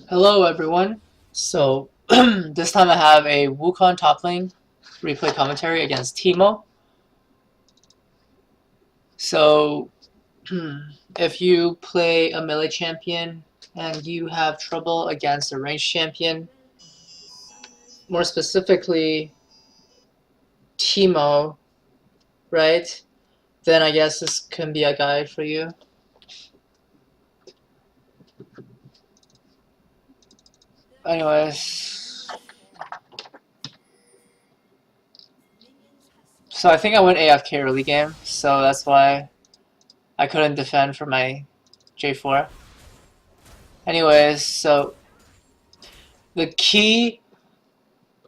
Hello everyone. So this time I have a Wukong top lane replay commentary against Teemo. So if you play a melee champion and you have trouble against a ranged champion, more specifically Teemo, right? Then I guess this can be a guide for you. Anyways, so I think I went AFK early game, so that's why I couldn't defend for my J4. Anyways, so the key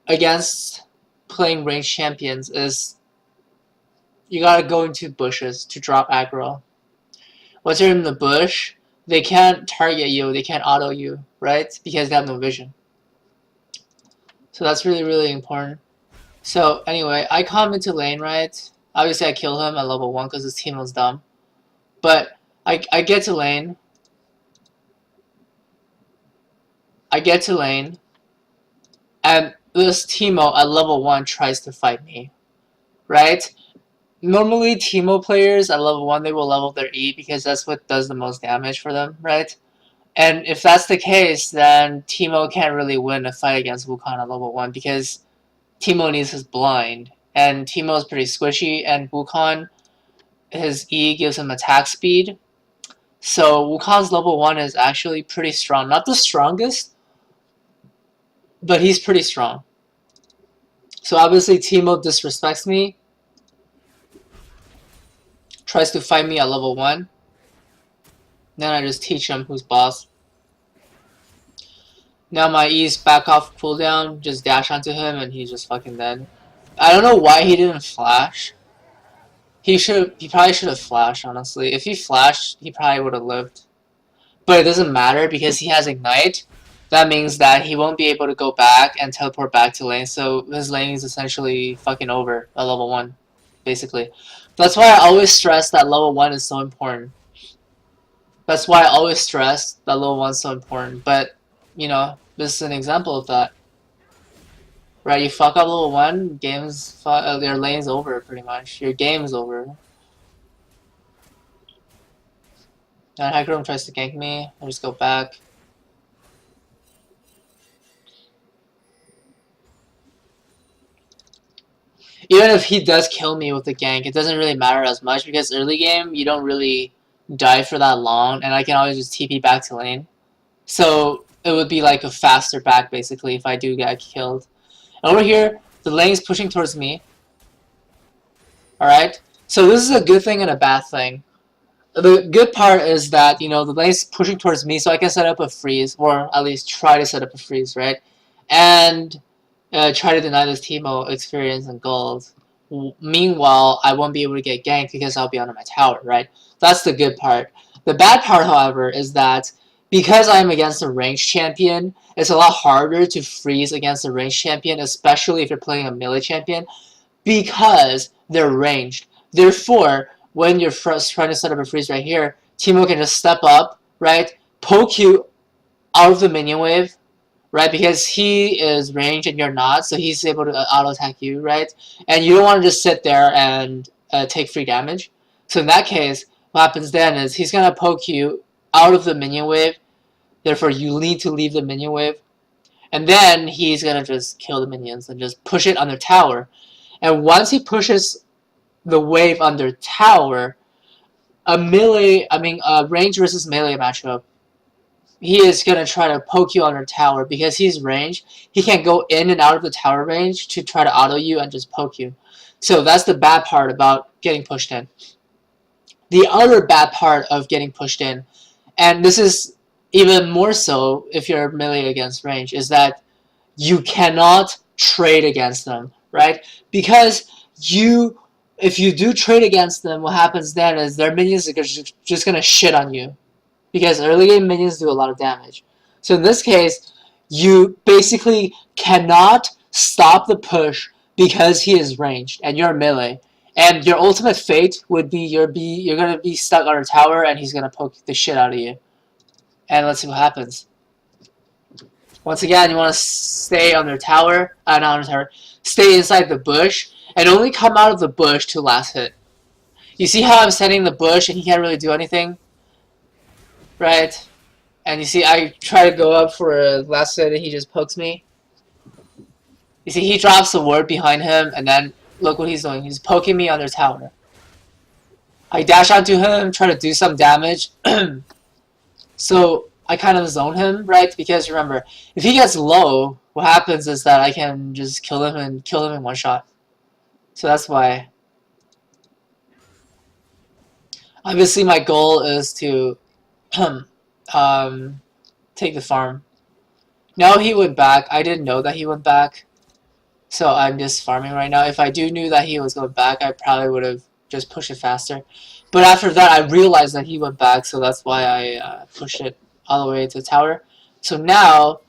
against playing ranged champions is you gotta go into bushes to drop aggro. Once you're in the bush, they can't target you, they can't auto you, right? Because they have no vision. So that's really, really important. So anyway, I come into lane, right? Obviously I kill him at level 1 because his team was dumb. But I get to lane. And this teemo at level 1 tries to fight me, right? Normally, teemo players at level 1, they will level their E because that's what does the most damage for them, right? And if that's the case, then teemo can't really win a fight against Wukong at level 1 because teemo needs his blind. And teemo is pretty squishy, and Wukong, his E gives him attack speed. So Wukong's level 1 is actually pretty strong. Not the strongest, but he's pretty strong. So obviously teemo disrespects me, tries to fight me at level 1. Then I just teach him who's boss. Now my E's back off cooldown, just dash onto him and he's just fucking dead. I don't know why he didn't flash. He probably should have flashed, honestly. If he flashed, he probably would have lived. But it doesn't matter because he has Ignite. That means that he won't be able to go back and teleport back to lane, so his lane is essentially fucking over at level 1, basically. That's why I always stress that level 1 is so important. That's why I always stress that level 1 is so important, but, you know, this is an example of that. Right, you fuck up level 1, your lane's over, pretty much. Your game's over. And Hagrom tries to gank me, I just go back. Even if he does kill me with the gank, it doesn't really matter as much because early game, you don't really die for that long, and I can always just TP back to lane. So it would be like a faster back, basically, if I do get killed. Over here, the lane's pushing towards me. Alright? So this is a good thing and a bad thing. The good part is that, you know, the lane's pushing towards me, so I can set up a freeze, or at least try to set up a freeze, right? And try to deny this teemo experience and gold. Meanwhile, I won't be able to get ganked because I'll be under my tower, right? That's the good part. The bad part, however, is that because I'm against a ranged champion, it's a lot harder to freeze against a ranged champion, especially if you're playing a melee champion, because they're ranged. Therefore, when you're trying to set up a freeze right here, teemo can just step up, right? Poke you out of the minion wave, right? Because he is ranged and you're not, so he's able to auto-attack you, right? And you don't want to just sit there and take free damage. So in that case, what happens then is he's going to poke you out of the minion wave, therefore you need to leave the minion wave, and then he's going to just kill the minions and just push it on their tower. And once he pushes the wave under tower, a range versus melee matchup, he is going to try to poke you under tower because he's ranged. He can go in and out of the tower range to try to auto you and just poke you. So that's the bad part about getting pushed in. The other bad part of getting pushed in, and this is even more so if you're melee against range, is that you cannot trade against them, right? Because if you do trade against them, what happens then is their minions are just going to shit on you. Because early game minions do a lot of damage. So in this case, you basically cannot stop the push because he is ranged and you're melee. And your ultimate fate would be you're gonna be stuck on a tower and he's gonna poke the shit out of you. And let's see what happens. Once again, you want to stay on their tower, not on the tower, stay inside the bush, and only come out of the bush to last hit. You see how I'm setting the bush and he can't really do anything? Right? And you see I try to go up for a last hit and he just pokes me. You see he drops the ward behind him and then look what he's doing. He's poking me on their tower. I dash onto him, try to do some damage. So I kind of zone him, right? Because remember, if he gets low, what happens is that I can just kill him in one shot. So that's why. Obviously, my goal is to take the farm. Now he went back. I didn't know that he went back, so I'm just farming right now. If I knew that he was going back, I probably would have just pushed it faster. But after that, I realized that he went back, so that's why I pushed it all the way to the tower. So now,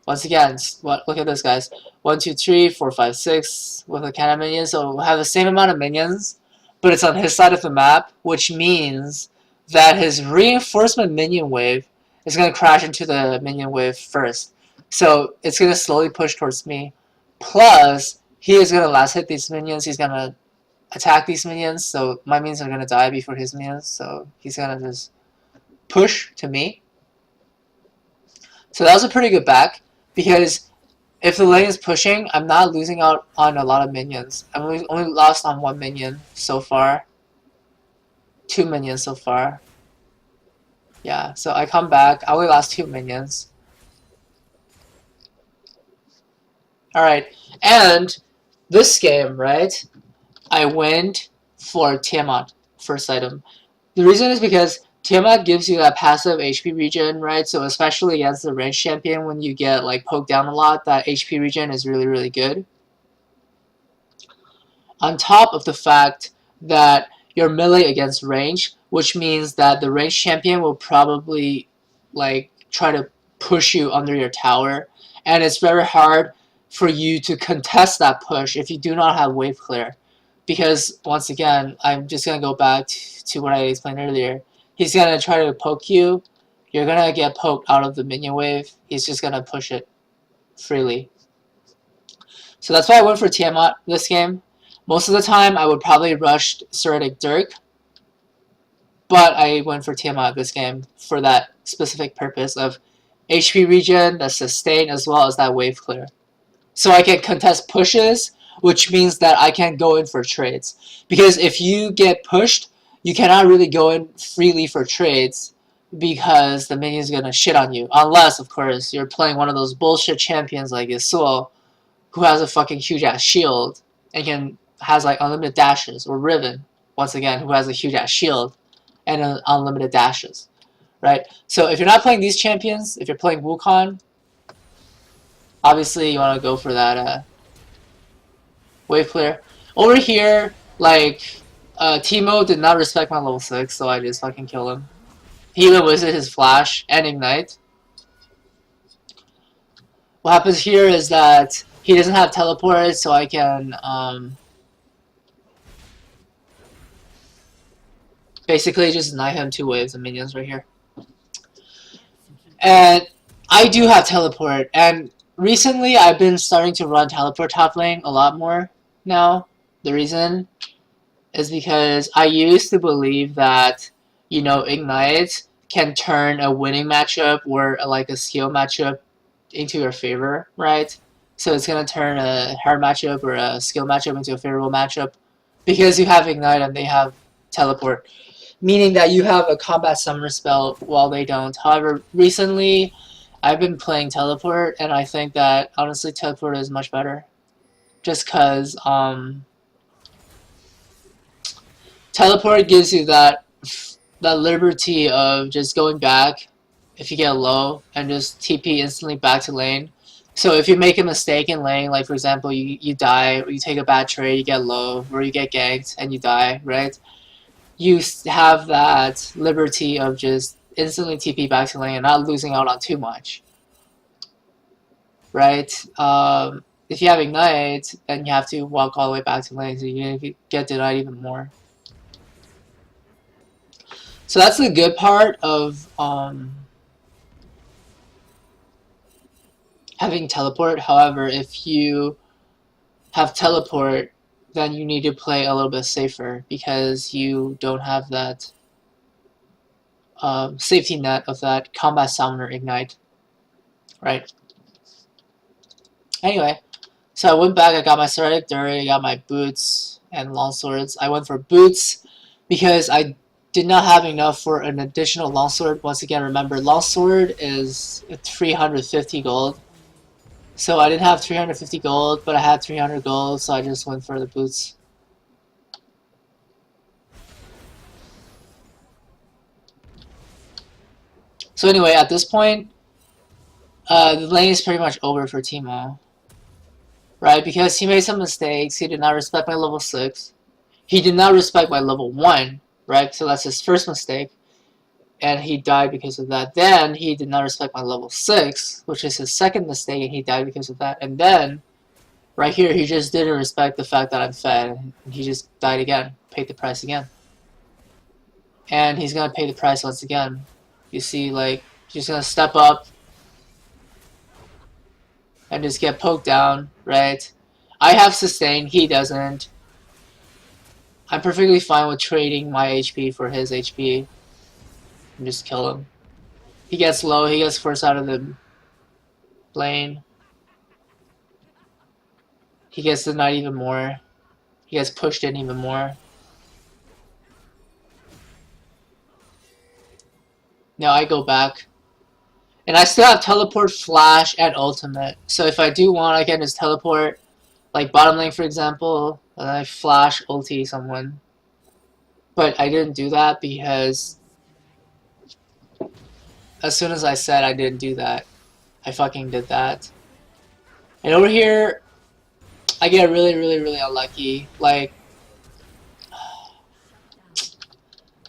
once again, look at this, guys. 1, 2, 3, 4, 5, 6 with a cannon minion. So we'll have the same amount of minions, but it's on his side of the map, which means that his reinforcement minion wave is going to crash into the minion wave first. So it's going to slowly push towards me. Plus, he is going to last hit these minions. He's going to attack these minions, so my minions are going to die before his minions. So he's going to just push to me. So that was a pretty good back, because if the lane is pushing, I'm not losing out on a lot of minions. I've only lost on 1 minion so far. 2 minions so far. Yeah, so I come back. I only lost 2 minions. Alright, and this game, right, I went for Tiamat, first item. The reason is because Tiamat gives you that passive HP regen, right? So especially against the ranged champion, when you get like poked down a lot, that HP regen is really, really good. On top of the fact that you're melee against range, which means that the ranged champion will probably like try to push you under your tower, and it's very hard for you to contest that push if you do not have wave clear. Because once again, I'm just gonna go back to what I explained earlier. He's gonna try to poke you. You're gonna get poked out of the minion wave. He's just gonna push it freely. So that's why I went for Tiamat this game. Most of the time, I would probably rush Serratic Dirk, but I went for Tiamat this game for that specific purpose of HP regen, the sustain, as well as that wave clear. So I can contest pushes, which means that I can go in for trades. Because if you get pushed, you cannot really go in freely for trades because the minion's gonna shit on you. Unless, of course, you're playing one of those bullshit champions like Yasuo, who has a fucking huge ass shield and has like unlimited dashes, or Riven, once again, who has a huge ass shield and unlimited dashes, right? So if you're not playing these champions, if you're playing Wukong, obviously you want to go for that wave clear. Over here, like, teemo did not respect my level 6, so I just fucking killed him. He even wasted his flash and ignite. What happens here is that he doesn't have teleport, so I can basically just deny him 2 waves of minions right here. And I do have teleport, and recently I've been starting to run teleport top lane a lot more now. The reason is because I used to believe that, you know, Ignite can turn a winning matchup or like a skill matchup into your favor, right? So it's going to turn a hard matchup or a skill matchup into a favorable matchup because you have Ignite and they have teleport, meaning that you have a combat summoner spell while they don't. However, recently I've been playing teleport, and I think that honestly teleport is much better, just because teleport gives you that liberty of just going back if you get low and just TP instantly back to lane. So if you make a mistake in lane, like for example you die, or you take a bad trade, you get low, or you get ganked and you die, right? You have that liberty of just instantly TP back to lane and not losing out on too much, right? If you have Ignite, then you have to walk all the way back to lane, so you get denied even more. So that's the good part of having teleport. However, if you have teleport, then you need to play a little bit safer because you don't have that safety net of that combat summoner ignite, right? Anyway, so I went back, I got my Serratic Durry, I got my boots and longswords. I went for boots because I did not have enough for an additional longsword. Once again, remember, longsword is 350 gold. So I didn't have 350 gold, but I had 300 gold, so I just went for the boots. So anyway, at this point, the lane is pretty much over for Teemo. Right? Because he made some mistakes. He did not respect my level 6. He did not respect my level 1. Right? So that's his first mistake. And he died because of that. Then he did not respect my level 6, which is his second mistake, and he died because of that. And then, right here, he just didn't respect the fact that I'm fed. And he just died again. Paid the price again. And he's gonna pay the price once again. You see, like, he's gonna step up and just get poked down, right? I have sustain, he doesn't. I'm perfectly fine with trading my HP for his HP. And just kill him. He gets low, he gets forced out of the lane. He gets denied even more. He gets pushed in even more. Now I go back. And I still have teleport, flash, and ultimate. So if I do want, I can just teleport, like bottom lane for example, and I flash ulti someone. But I didn't do that because as soon as I said I didn't do that, I fucking did that. And over here, I get really unlucky. Like,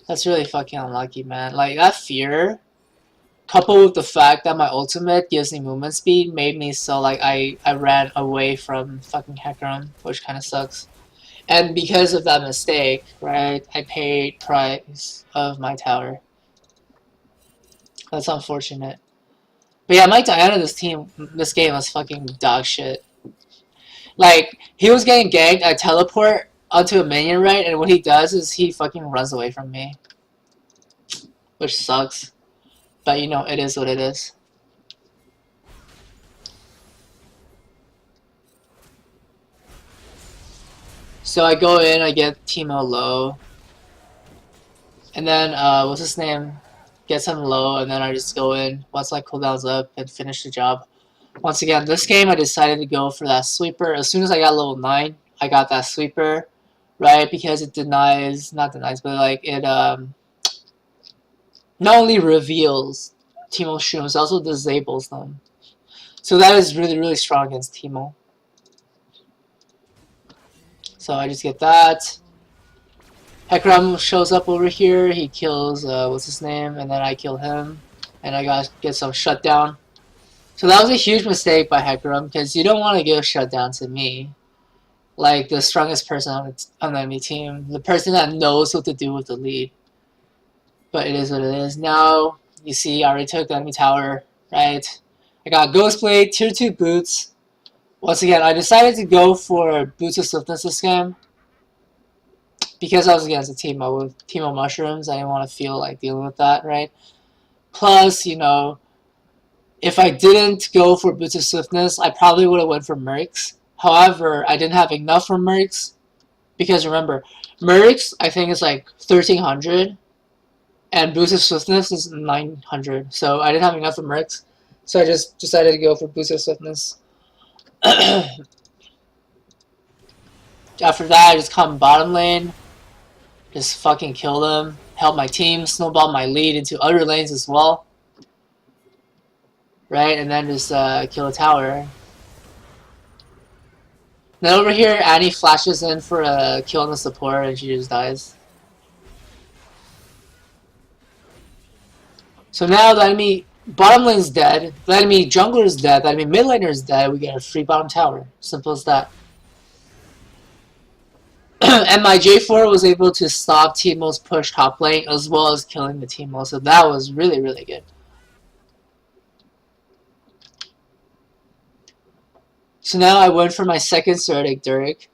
that's really fucking unlucky, man. Like, that fear, coupled with the fact that my ultimate gives me movement speed, made me so, like, I ran away from fucking Hecarim, which kind of sucks. And because of that mistake, right, I paid price of my tower. That's unfortunate. But yeah, my Diana this game was fucking dog shit. Like, he was getting ganked, I teleport onto a minion, right, and what he does is he fucking runs away from me. Which sucks. But, you know, it is what it is. So I go in, I get teemo low. And then, what's his name? Gets him low, and then I just go in once my cooldown's up and finish the job. Once again, this game I decided to go for that sweeper. As soon as I got level 9, I got that sweeper, right? Because it denies, not denies, but like it not only reveals Teemo's shrooms, it also disables them. So that is really strong against Teemo. So I just get that. Hecarim shows up over here, he kills, what's his name, and then I kill him. And I gotta get some shutdown. So that was a huge mistake by Hecarim, because you don't want to give shutdown to me. Like, the strongest person on the enemy team. The person that knows what to do with the lead. But it is what it is. Now, you see, I already took the enemy tower, right? I got Ghostblade, tier 2 boots. Once again, I decided to go for Boots of Swiftness this game. Because I was against a Teemo with Teemo mushrooms, I didn't want to feel like dealing with that, right? Plus, you know, if I didn't go for Boots of Swiftness, I probably would have went for Mercs. However, I didn't have enough for Mercs. Because remember, Mercs, I think, is like 1,300. And Boots of Swiftness is 900. So I didn't have enough for Mercs. So I just decided to go for Boots of Swiftness. After that, I just come bottom lane. Just fucking kill them. Help my team. Snowball my lead into other lanes as well. Right? And then just kill a tower. Then over here, Annie flashes in for a kill on the support and she just dies. So now the enemy bottom lane is dead, the enemy jungler is dead, the enemy mid laner is dead, we get a free bottom tower. Simple as that. And my J4 was able to stop Teemo's push top lane as well as killing the Teemo, so that was really good. So now I went for my second Sertic Dirk.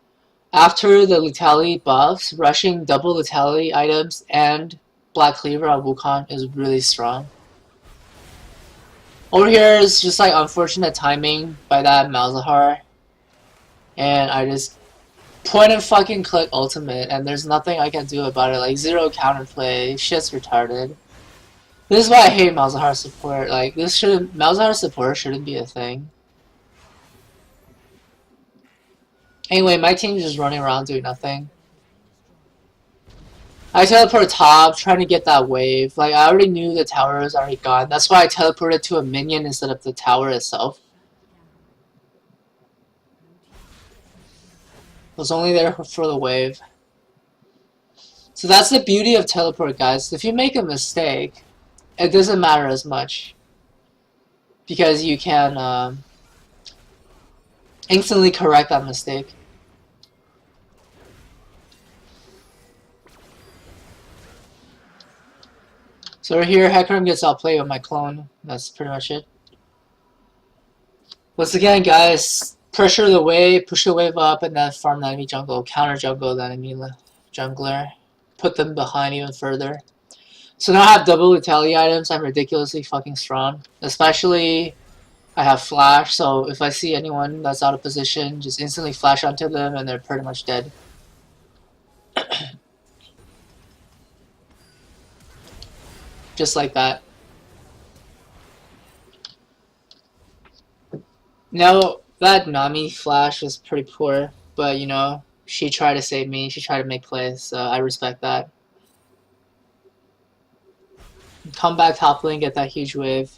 After the lethality buffs, rushing double lethality items and Black Cleaver on Wukong is really strong. Over here is just like unfortunate timing by that Malzahar. And I just point and fucking click ultimate and there's nothing I can do about it. Like zero counterplay, shit's retarded. This is why I hate Malzahar support. Like this shouldn't Malzahar support shouldn't be a thing. Anyway, my team's just running around doing nothing. I teleport top, trying to get that wave. Like, I already knew the tower was already gone. That's why I teleported to a minion instead of the tower itself. I was only there for the wave. So that's the beauty of teleport, guys. If you make a mistake, it doesn't matter as much. Because you can instantly correct that mistake. So here, Hecarim gets outplayed with my clone. That's pretty much it. Once again, guys, pressure the wave, push the wave up, and then farm the enemy jungle, counter jungle the enemy jungler, put them behind even further. So now I have double lethality items. I'm ridiculously fucking strong. Especially, I have flash, so if I see anyone that's out of position, just instantly flash onto them, and they're pretty much dead. Just like that. Now, that Nami flash was pretty poor, but you know, she tried to save me, she tried to make plays, so I respect that. Come back top lane, get that huge wave,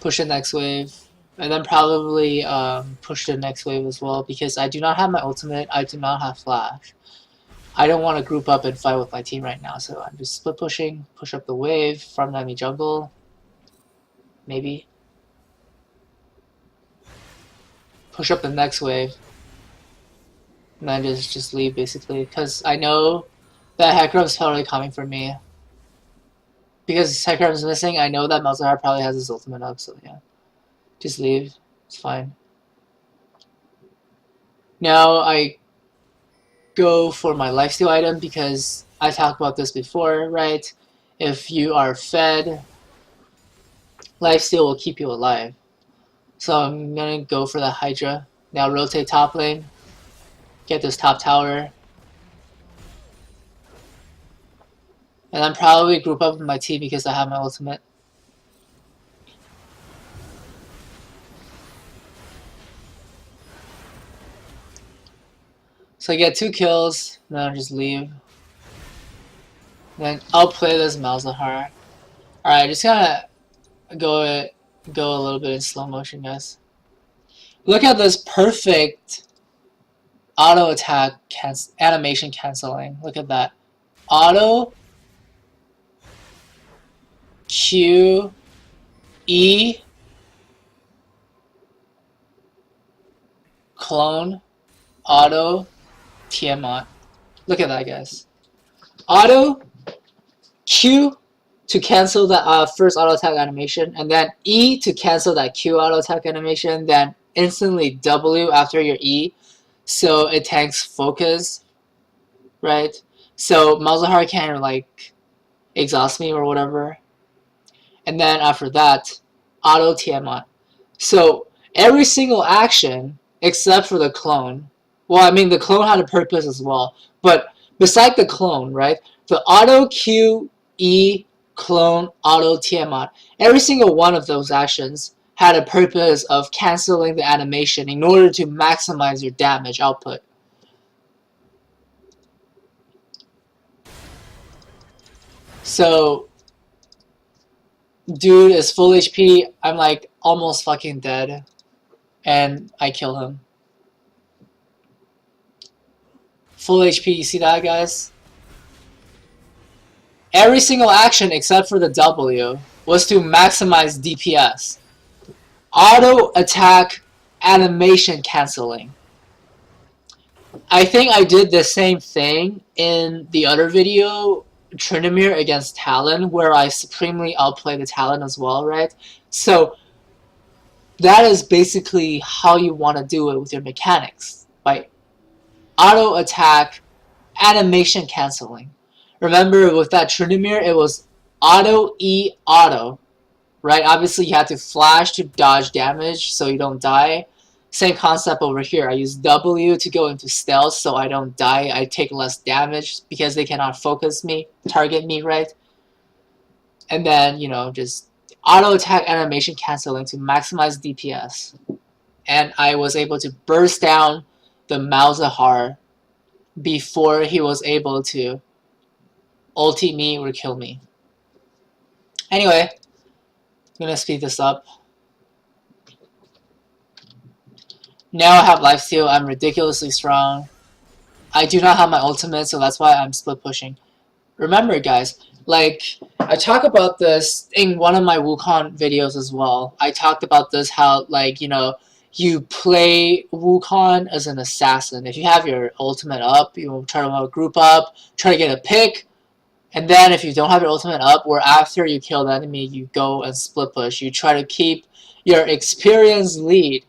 push the next wave, and then probably push the next wave as well, because I do not have my ultimate, I do not have flash. I don't want to group up and fight with my team right now, so I'm just split pushing, push up the wave, farm the enemy jungle, maybe. Push up the next wave, and then just leave basically, because I know that Hecarim's probably coming for me. Because Hecarim's missing, I know that Malzahar probably has his ultimate up, so yeah. Just leave, it's fine. Now I go for my lifesteal item because I talked about this before, right? If you are fed, lifesteal will keep you alive. So I'm gonna go for the Hydra. Now rotate top lane, get this top tower, and then probably group up with my team because I have my ultimate. So I get 2 kills, then I'll just leave. Then I'll play this Malzahar. Alright, just gotta go a little bit in slow motion, guys. Look at this perfect auto attack animation canceling. Look at that. Auto Q E clone auto Tiamat. Look at that, guys. Auto Q to cancel the first auto attack animation, and then E to cancel that Q auto attack animation, then instantly W after your E, so it tanks focus, right? So Malzahar can't like exhaust me or whatever, and then after that, auto Tiamat. So every single action except for the clone. Well, I mean the clone had a purpose as well, but beside the clone, right? The auto Q E clone auto Tiamat. Every single one of those actions had a purpose of canceling the animation in order to maximize your damage output. So, dude is full HP. I'm like almost fucking dead, and I kill him. Full HP. You see that, guys? Every single action except for the W was to maximize DPS. Auto attack animation canceling. I think I did the same thing in the other video, Tryndamere against Talon, where I supremely outplayed the Talon as well, right? So that is basically how you want to do it with your mechanics, by auto attack, animation canceling. Remember with that Trinimir, it was auto E auto, right? Obviously you have to flash to dodge damage so you don't die. Same concept over here. I use W to go into stealth so I don't die. I take less damage because they cannot focus me, target me, right? And then, you know, just auto attack animation canceling to maximize DPS. And I was able to burst down the Malzahar before he was able to ulti me or kill me. Anyway, I'm gonna speed this up. Now I have lifesteal. I'm ridiculously strong. I do not have my ultimate, so that's why I'm split pushing. Remember, guys, like, I talk about this in one of my Wukong videos as well. I talked about this, how, like, you know, you play Wukong as an assassin. If you have your ultimate up, you try to group up, try to get a pick, and then if you don't have your ultimate up, or after you kill the enemy, you go and split push. You try to keep your experience lead,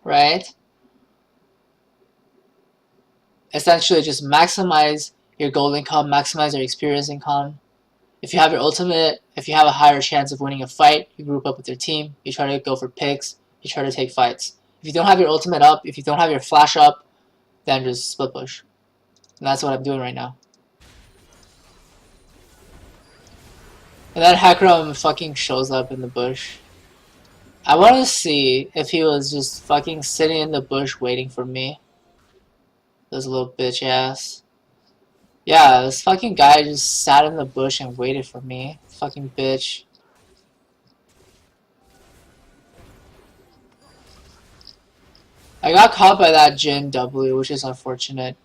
right? Essentially, just maximize your gold income, maximize your experience income. If you have your ultimate, if you have a higher chance of winning a fight, you group up with your team, you try to go for picks, you try to take fights. If you don't have your ultimate up, if you don't have your flash up, then just split push. And that's what I'm doing right now. And then Hakram fucking shows up in the bush. I want to see if he was just fucking sitting in the bush waiting for me. This little bitch ass. Yeah, this fucking guy just sat in the bush and waited for me. Fucking bitch. I got caught by that Jin W, which is unfortunate.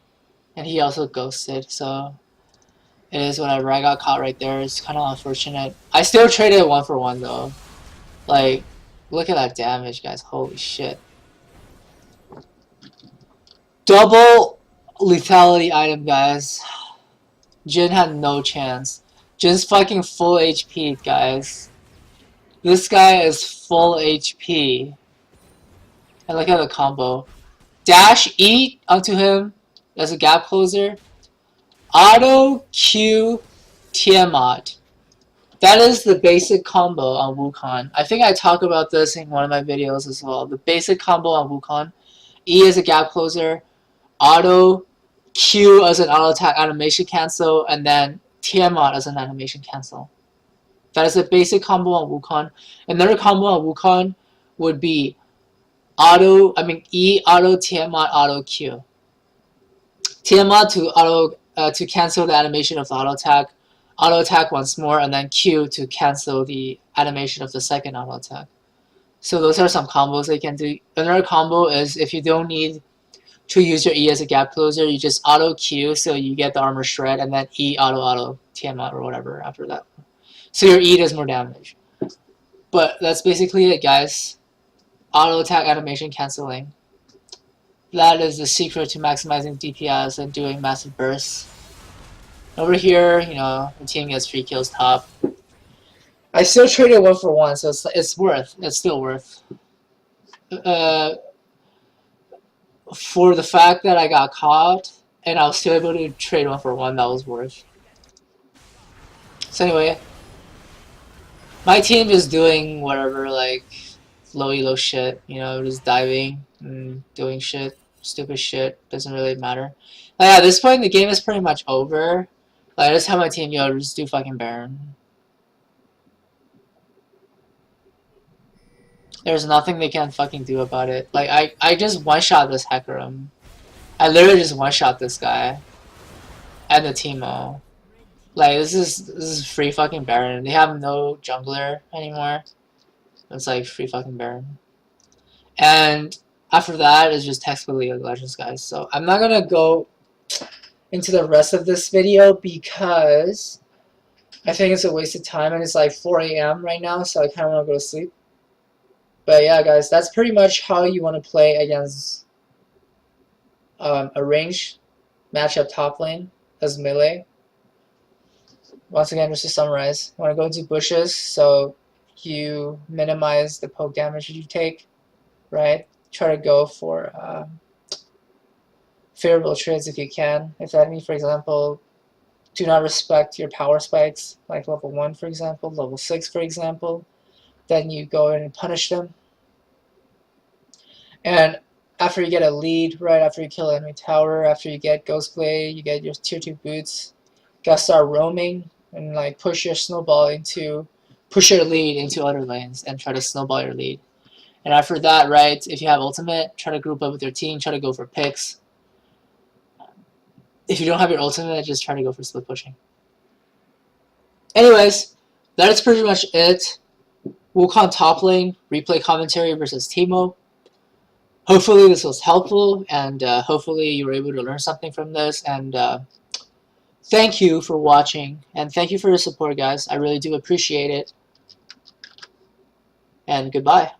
And he also ghosted, so it is whatever. I got caught right there. It's kind of unfortunate. I still traded 1-for-1 though. Like, look at that damage, guys. Holy shit. Double lethality item, guys. Jin had no chance. Jin's fucking full HP, guys. This guy is full HP. And look at the combo. Dash E onto him as a gap closer. Auto Q Tiamat. That is the basic combo on Wukong. I think I talk about this in one of my videos as well. The basic combo on Wukong. E as a gap closer. Auto Q as an auto attack animation cancel. And then Tiamat as an animation cancel. That is the basic combo on Wukong. Another combo on Wukong would be E auto Tiamat auto Q. Tiamat to cancel the animation of the auto attack once more, and then Q to cancel the animation of the second auto attack. So those are some combos they can do. Another combo is if you don't need to use your E as a gap closer, you just auto Q so you get the armor shred, and then E auto Tiamat or whatever after that. So your E does more damage. But that's basically it, guys. Auto attack animation canceling. That is the secret to maximizing DPS and doing massive bursts. Over here, you know, the team gets 3 kills top. I still traded 1-for-1, so it's worth. It's still worth. For the fact that I got caught and I was still able to trade 1-for-1, that was worth. So anyway, my team is doing whatever, like low elo shit, you know, just diving and doing shit, stupid shit, doesn't really matter. Like, at this point, the game is pretty much over. Like, I just have my team, yo, just do fucking Baron. There's nothing they can fucking do about it. Like, I just one-shot this Hecarim. I literally just one-shot this guy. And the teemo. Like, this is free fucking Baron. They have no jungler anymore. It's like free fucking Baron. And after that, it's just textbook League of Legends, guys. So I'm not gonna go into the rest of this video because I think it's a waste of time, and it's like 4 AM right now, so I kind of want to go to sleep. But yeah, guys, that's pretty much how you want to play against a ranged matchup top lane as melee. Once again, just to summarize, you want to go into bushes, so you minimize the poke damage you take, right? Try to go for favorable trades if you can. If the enemy, for example, do not respect your power spikes, like level 1 for example, level 6 for example, then you go in and punish them. And after you get a lead, right after you kill enemy tower, after you get Ghostblade, you get your tier 2 boots, you gotta start roaming and like push your lead into other lanes and try to snowball your lead. And after that, right, if you have ultimate, try to group up with your team, try to go for picks. If you don't have your ultimate, just try to go for split pushing. Anyways, that is pretty much it. Wukong top lane, replay commentary versus teemo. Hopefully this was helpful, and hopefully you were able to learn something from this. And thank you for watching, and thank you for your support, guys. I really do appreciate it. And goodbye.